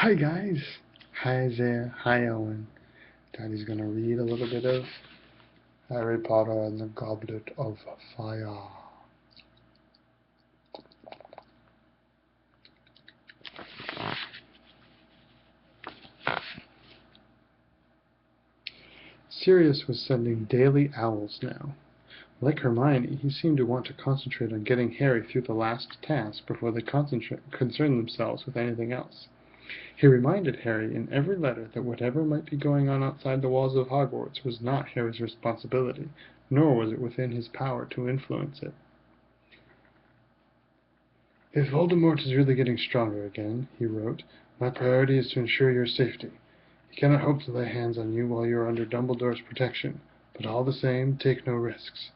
Hi guys. Hi there. Hi Owen. Daddy's gonna read a little bit of Harry Potter and the Goblet of Fire. Sirius was sending daily owls now. Like Hermione, he seemed to want to concentrate on getting Harry through the last task before they concerned themselves with anything else. He reminded Harry in every letter that whatever might be going on outside the walls of Hogwarts was not Harry's responsibility, nor was it within his power to influence it. "If Voldemort is really getting stronger again," he wrote, "my priority is to ensure your safety. He cannot hope to lay hands on you while you are under Dumbledore's protection, but all the same, take no risks.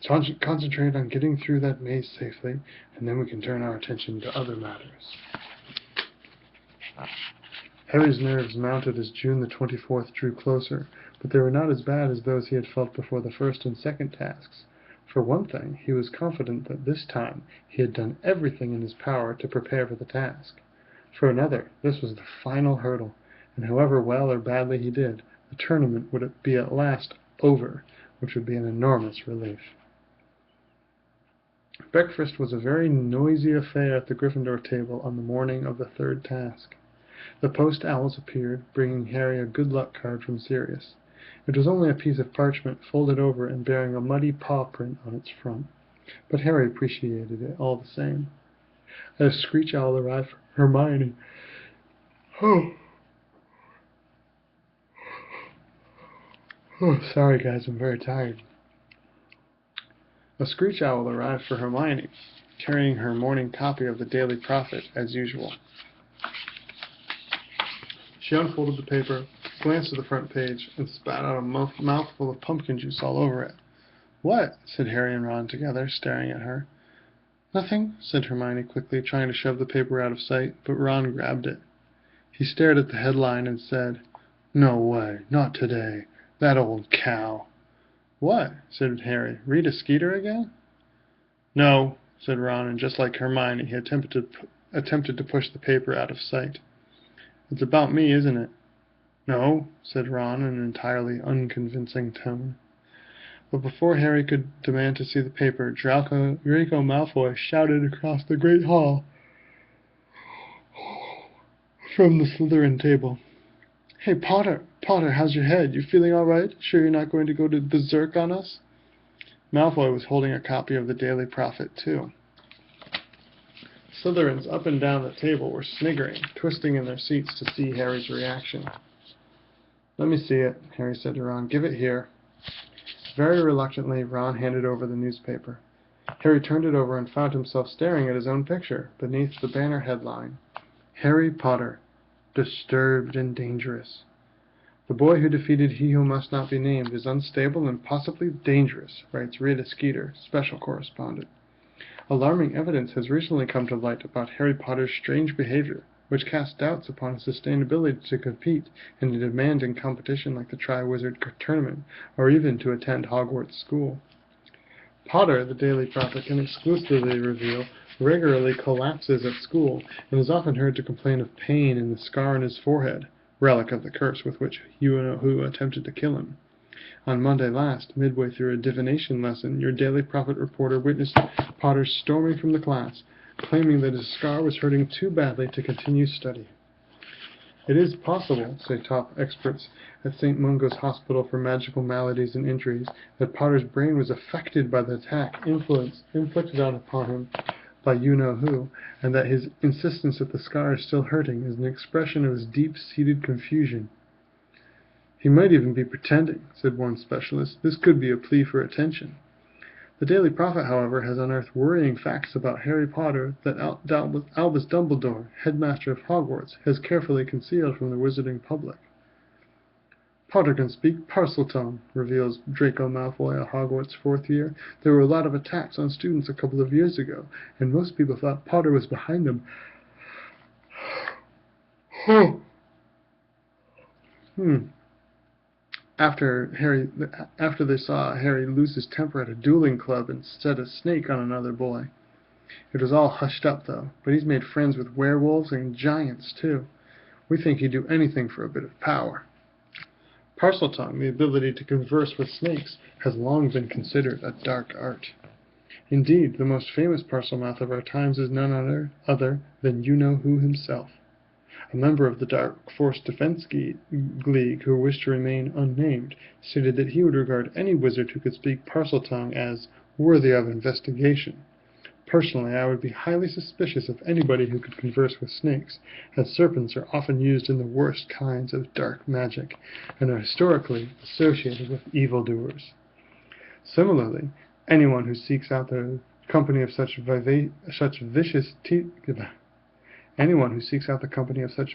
Concentrate on getting through that maze safely, and then we can turn our attention to other matters." Harry's nerves mounted as June the 24th drew closer, but they were not as bad as those he had felt before the first and second tasks. For one thing, he was confident that this time he had done everything in his power to prepare for the task. For another, this was the final hurdle, and however well or badly he did, the tournament would be at last over, which would be an enormous relief. Breakfast was a very noisy affair at the Gryffindor table on the morning of the third task. The post owls appeared, bringing Harry a good luck card from Sirius. It was only a piece of parchment folded over and bearing a muddy paw print on its front, but Harry appreciated it all the same. A screech owl arrived for Hermione. Oh, sorry guys, I'm very tired. A screech owl arrived for Hermione, carrying her morning copy of the Daily Prophet as usual. She unfolded the paper, glanced at the front page, and spat out a mouthful of pumpkin juice all over it. "What?" said Harry and Ron together, staring at her. "Nothing," said Hermione quickly, trying to shove the paper out of sight, but Ron grabbed it. He stared at the headline and said, "No way, not today. That old cow." "What?" said Harry. "Rita Skeeter again?" "No," said Ron, and just like Hermione, he attempted to push the paper out of sight. "It's about me, isn't it?" "No," said Ron in an entirely unconvincing tone. But before Harry could demand to see the paper, Draco Malfoy shouted across the great hall from the Slytherin table, "Hey, Potter, how's your head? You feeling all right? Sure you're not going to go berserk on us?" Malfoy was holding a copy of the Daily Prophet, too. Slytherins up and down the table were sniggering, twisting in their seats to see Harry's reaction. "Let me see it," Harry said to Ron. "Give it here." Very reluctantly, Ron handed over the newspaper. Harry turned it over and found himself staring at his own picture, beneath the banner headline, "Harry Potter, Disturbed and Dangerous. The boy who defeated He Who Must Not Be Named is unstable and possibly dangerous," writes Rita Skeeter, special correspondent. "Alarming evidence has recently come to light about Harry Potter's strange behavior, which casts doubts upon his sustainability to compete in a demanding competition like the Triwizard Tournament, or even to attend Hogwarts School. Potter," the Daily Prophet can exclusively reveal, regularly collapses at school and is often heard to complain of pain in the scar on his forehead, relic of the curse with which Who attempted to kill him. On Monday last, midway through a divination lesson, your Daily Prophet reporter witnessed Potter storming from the class, claiming that his scar was hurting too badly to continue study. It is possible, say top experts at St. Mungo's Hospital for Magical Maladies and Injuries, that Potter's brain was affected by the attack inflicted upon him by you-know-who, and that his insistence that the scar is still hurting is an expression of his deep-seated confusion. "He might even be pretending," said one specialist. "This could be a plea for attention." The Daily Prophet, however, has unearthed worrying facts about Harry Potter that Albus Dumbledore, headmaster of Hogwarts, has carefully concealed from the wizarding public. "Potter can speak Parseltongue," reveals Draco Malfoy, a Hogwarts fourth year. "There were a lot of attacks on students a couple of years ago, and most people thought Potter was behind them." After they saw Harry lose his temper at a dueling club and set a snake on another boy. It was all hushed up, though, but he's made friends with werewolves and giants, too. We think he'd do anything for a bit of power. Parseltongue, the ability to converse with snakes, has long been considered a dark art. Indeed, the most famous Parselmouth of our times is none other than you-know-who himself. A member of the Dark Force Defense League who wished to remain unnamed stated that he would regard any wizard who could speak Parseltongue as worthy of investigation. Personally, I would be highly suspicious of anybody who could converse with snakes, as serpents are often used in the worst kinds of dark magic, and are historically associated with evildoers. Similarly, anyone who seeks out the company of such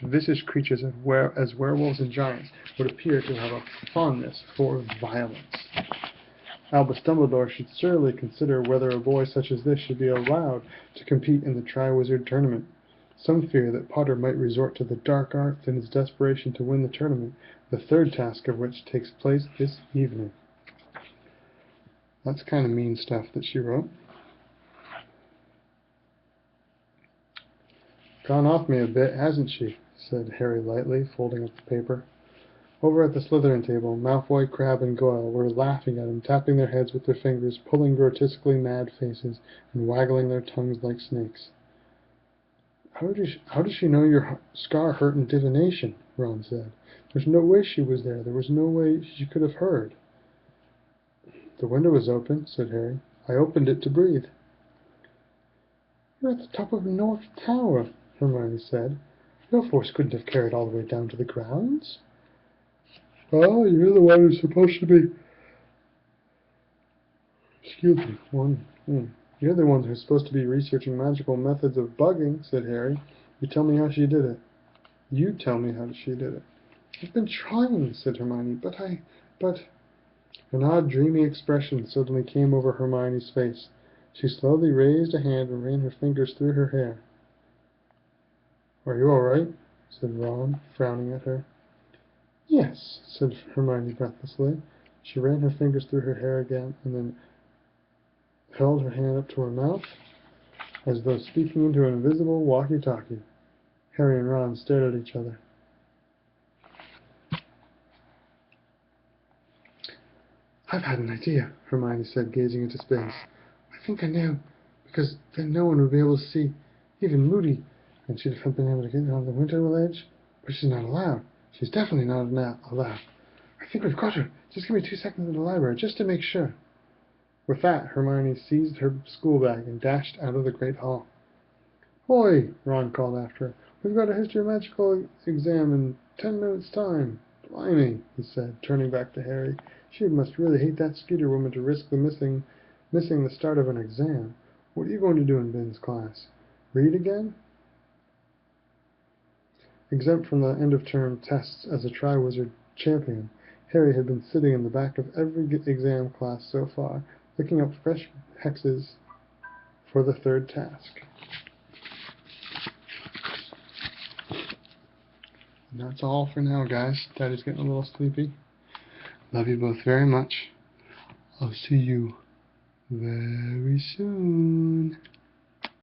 vicious creatures as werewolves and giants would appear to have a fondness for violence. Albus Dumbledore should certainly consider whether a boy such as this should be allowed to compete in the Triwizard Tournament. Some fear that Potter might resort to the dark arts in his desperation to win the tournament, the third task of which takes place this evening. That's kind of mean stuff that she wrote. Gone off me a bit, hasn't she? Said Harry lightly, folding up the paper. Over at the Slytherin table, Malfoy, Crabbe, and Goyle were laughing at him, tapping their heads with their fingers, pulling grotesquely mad faces, and waggling their tongues like snakes. How does she know your scar hurt in divination? Ron said. There's no way she was there. There was no way she could have heard. The window was open, said Harry. I opened it to breathe. You're at the top of the North Tower, Hermione said. Your force couldn't have carried all the way down to the grounds. Oh, you're the one who's supposed to be... Excuse me, You're the one who's supposed to be researching magical methods of bugging, said Harry. You tell me how she did it. You tell me how she did it. I've been trying, said Hermione, but... An odd, dreamy expression suddenly came over Hermione's face. She slowly raised a hand and ran her fingers through her hair. Are you all right? Said Ron, frowning at her. Yes, said Hermione breathlessly. She ran her fingers through her hair again and then held her hand up to her mouth, as though speaking into an invisible walkie-talkie. Harry and Ron stared at each other. I've had an idea, Hermione said, gazing into space. I think I know, because then no one would be able to see, even Moody, and she'd have been able to get on the window ledge, but she's not allowed. She's definitely not allowed. I think we've got her. Just give me 2 seconds in the library, just to make sure. With that, Hermione seized her school bag and dashed out of the great hall. Hoy! Ron called after her. We've got a History of Magical exam in 10 minutes' time. Blimey, he said, turning back to Harry. She must really hate that Skeeter woman to risk missing the start of an exam. What are you going to do in Ben's class? Read again? Exempt from the end-of-term tests as a Triwizard champion, Harry had been sitting in the back of every exam class so far, looking up fresh hexes for the third task. And that's all for now, guys. Daddy's getting a little sleepy. Love you both very much. I'll see you very soon.